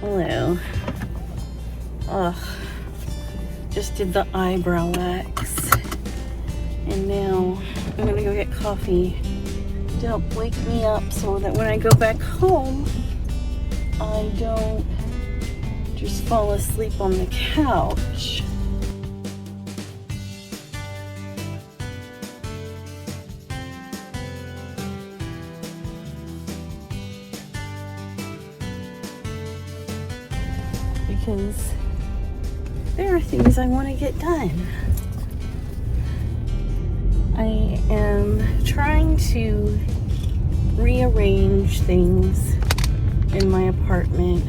Hello. Ugh. Just did the eyebrow wax. And now I'm gonna go get coffee to help wake me up so that when I go back home, I don't just fall asleep on the couch. Because there are things I want to get done. I am trying to rearrange things in my apartment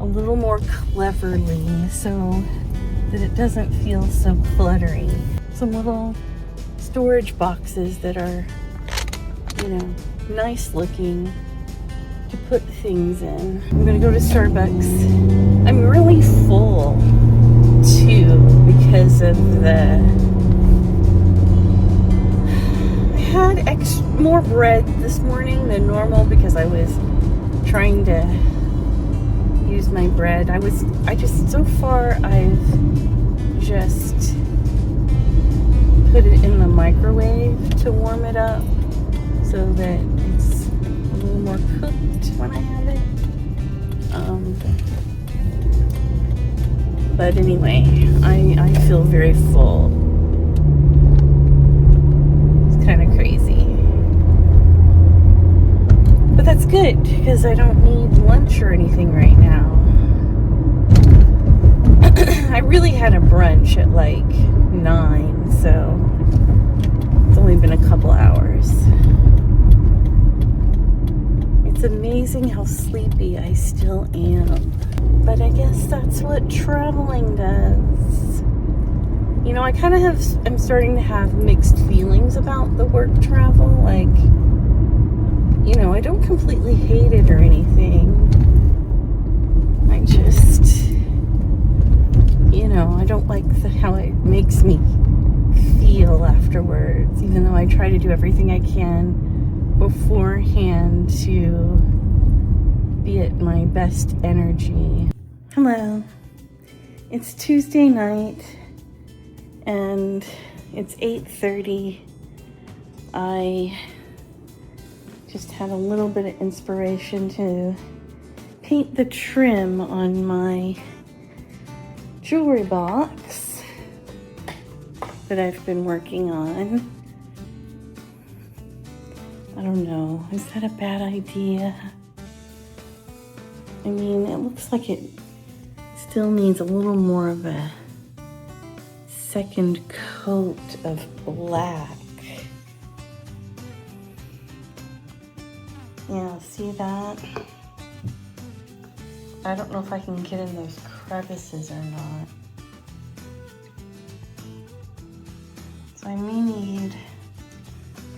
a little more cleverly so that it doesn't feel so cluttery. Some little storage boxes that are, nice looking to put things in. I'm gonna go to Starbucks. I'm really full too because of I had more bread this morning than normal because I was trying to use my bread. So far I've just put it in the microwave to warm it up so that it's a little more cooked when I have it. But anyway, I feel very full. It's kind of crazy. But that's good because I don't need lunch or anything right now. I really had a brunch at like 9, so it's only been a couple hours. It's amazing how sleepy I still am. But I guess that's what traveling does. I kind of I'm starting to have mixed feelings about the work travel. Like, I don't completely hate it or anything. I just, I don't like how it makes me feel afterwards, even though I try to do everything I can beforehand to be at my best energy. Hello. It's Tuesday night and it's 8:30. I just had a little bit of inspiration to paint the trim on my jewelry box that I've been working on. I don't know, is that a bad idea? I mean, it looks like it still needs a little more of a second coat of black. Yeah, see that? I don't know if I can get in those crevices or not. So I may need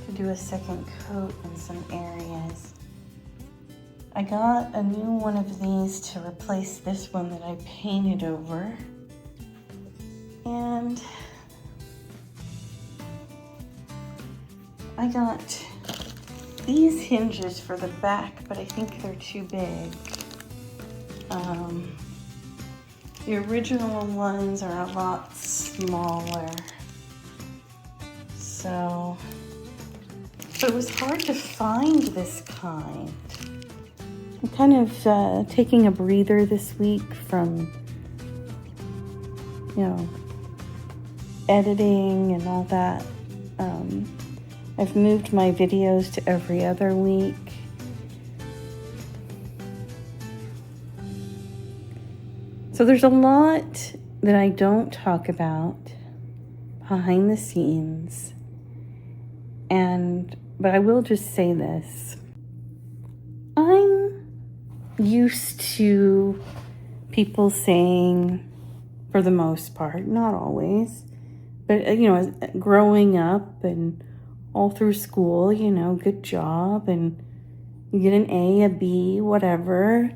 to do a second coat in some areas. I got a new one of these to replace this one that I painted over. And I got these hinges for the back, but I think they're too big. The original ones are a lot smaller. So, but it was hard to find this kind. I'm kind of taking a breather this week from, editing and all that. I've moved my videos to every other week. So there's a lot that I don't talk about behind the scenes. But I will just say this. I'm used to people saying, for the most part, not always, but growing up and all through school, good job, and you get an A, a B, whatever.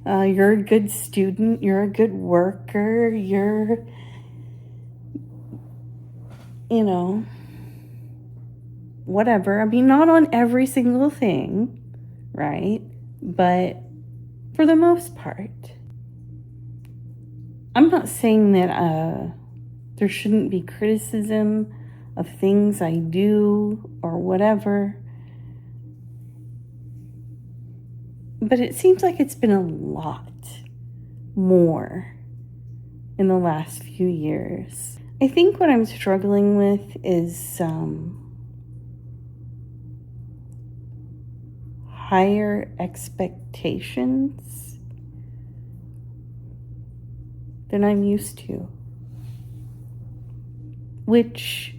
You're a good student, you're a good worker, you're, whatever. I mean, not on every single thing, right? But for the most part. I'm not saying that there shouldn't be criticism of things I do or whatever, but it seems like it's been a lot more in the last few years. I think what I'm struggling with is higher expectations than I'm used to, which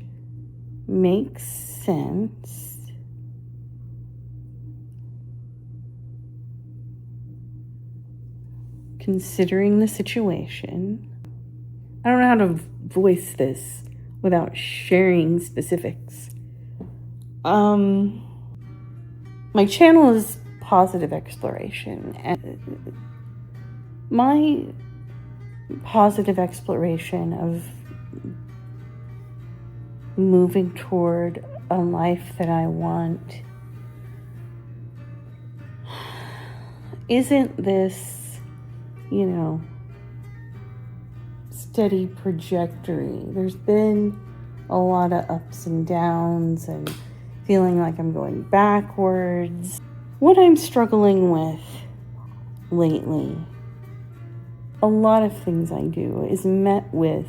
makes sense considering the situation. I don't know how to voice this without sharing specifics. My channel is Positive Exploration, and my positive exploration of moving toward a life that I want isn't this, steady trajectory. There's been a lot of ups and downs and feeling like I'm going backwards. What I'm struggling with lately, a lot of things I do is met with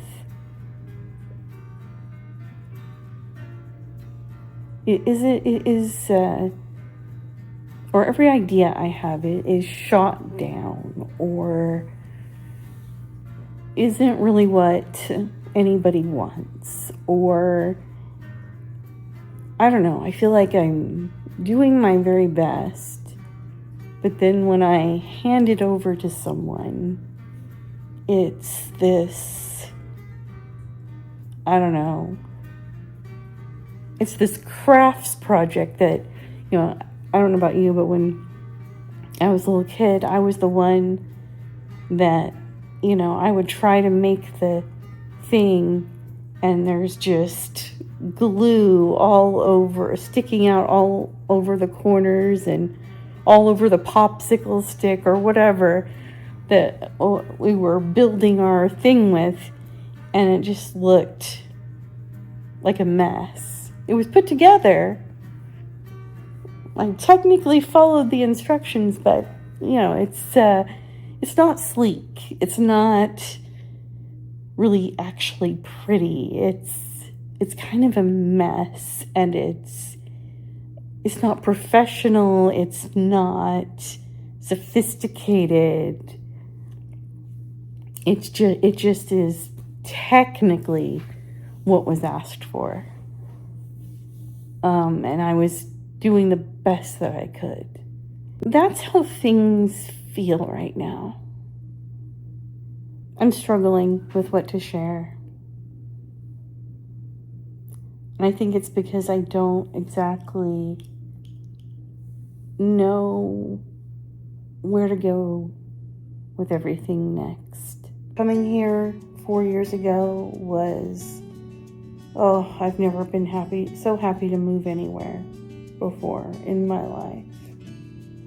or every idea I have is shot down or isn't really what anybody wants, or I don't know, I feel like I'm doing my very best, but then when I hand it over to someone, it's this, I don't know, it's this crafts project that, I don't know about you, but when I was a little kid, I was the one that, I would try to make the thing and there's just glue all over, sticking out all over the corners and all over the popsicle stick or whatever that we were building our thing with, and it just looked like a mess. It was put together. I technically followed the instructions, but it's not sleek. It's not really actually pretty. It's kind of a mess, and it's not professional. It's not sophisticated. It just is technically what was asked for. And I was doing the best that I could. That's how things feel right now. I'm struggling with what to share. And I think it's because I don't exactly know where to go with everything next. Coming here 4 years ago was, I've never been so happy to move anywhere before in my life.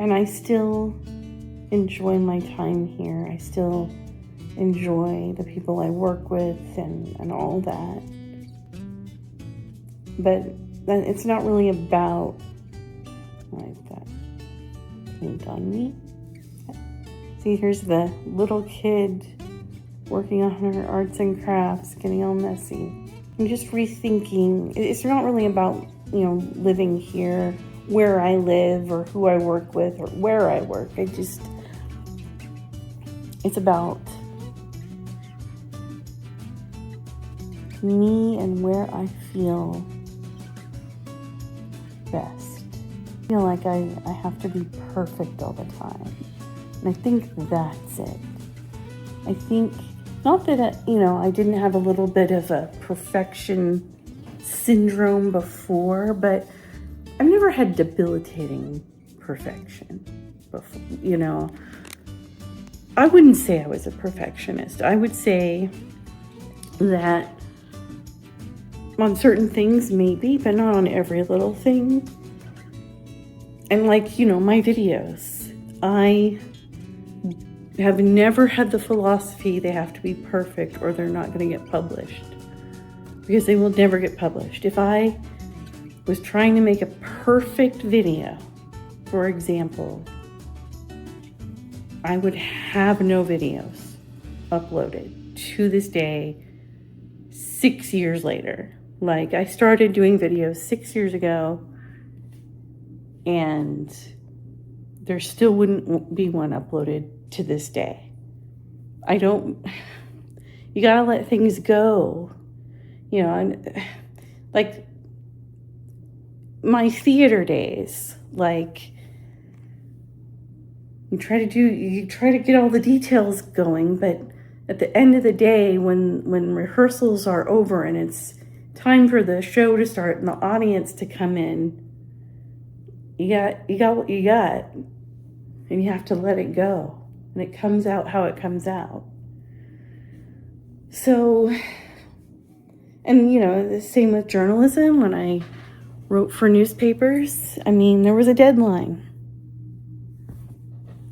And I still enjoy my time here. I still enjoy the people I work with and all that. But it's not really about, I've got paint on me. See, here's the little kid working on her arts and crafts, getting all messy. I'm just rethinking. It's not really about, living here, where I live, or who I work with, or where I work. It's about me and where I feel best. I feel like I have to be perfect all the time. And I think that's it. I think, not that, I didn't have a little bit of a perfection syndrome before, but I've never had debilitating perfection before, I wouldn't say I was a perfectionist. I would say that on certain things, maybe, but not on every little thing. And my videos, I have never had the philosophy they have to be perfect or they're not going to get published, because they will never get published. If I was trying to make a perfect video, for example, I would have no videos uploaded to this day 6 years later. Like, I started doing videos 6 years ago, and there still wouldn't be one uploaded to this day. You gotta let things go. You know, and like my theater days, like you try to get all the details going, but at the end of the day, when rehearsals are over and it's time for the show to start and the audience to come in, you got what you got, and you have to let it go, and it comes out how it comes out. So, and you know, the same with journalism. When I wrote for newspapers, I mean, there was a deadline.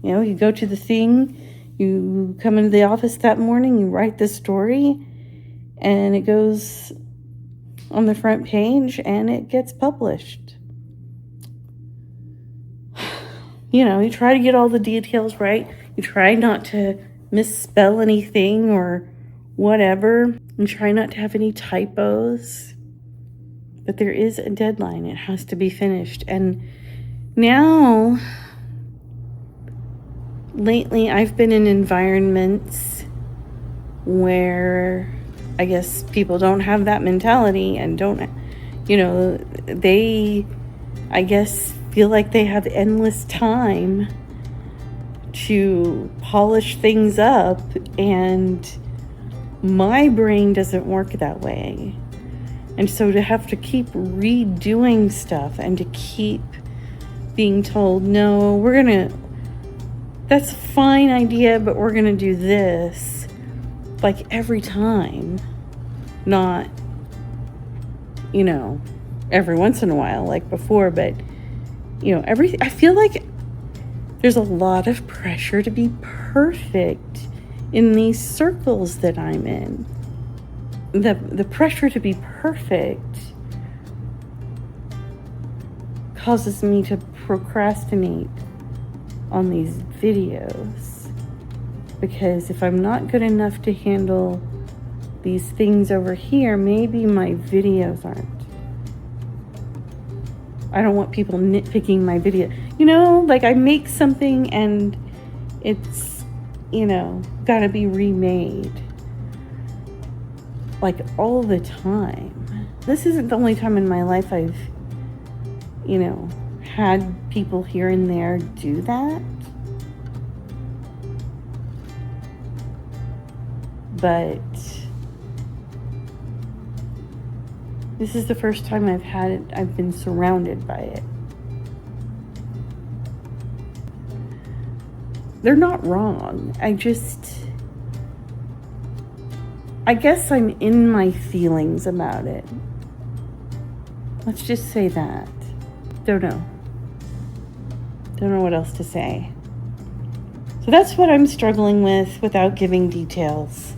You know, you go to the thing, you come into the office that morning, you write the story, and it goes on the front page and it gets published. You know, you try to get all the details right. You try not to misspell anything or whatever. And try not to have any typos. But there is a deadline. It has to be finished. And now, lately, I've been in environments where I guess people don't have that mentality and don't, you know, they, I guess, feel like they have endless time to polish things up, and my brain doesn't work that way. And so to have to keep redoing stuff and to keep being told, no, that's a fine idea, but we're gonna do this, like every time, not, you know, every once in a while like before, but you know, I feel like there's a lot of pressure to be perfect in these circles that I'm in. The pressure to be perfect causes me to procrastinate on these videos, because if I'm not good enough to handle these things over here, maybe my videos aren't. I don't want people nitpicking my video. You know, like I make something and it's, you know, gotta be remade. Like all the time. This isn't the only time in my life I've, you know, had people here and there do that. But this is the first time I've been surrounded by it. They're not wrong. I guess I'm in my feelings about it. Let's just say that. Don't know what else to say. So that's what I'm struggling with without giving details.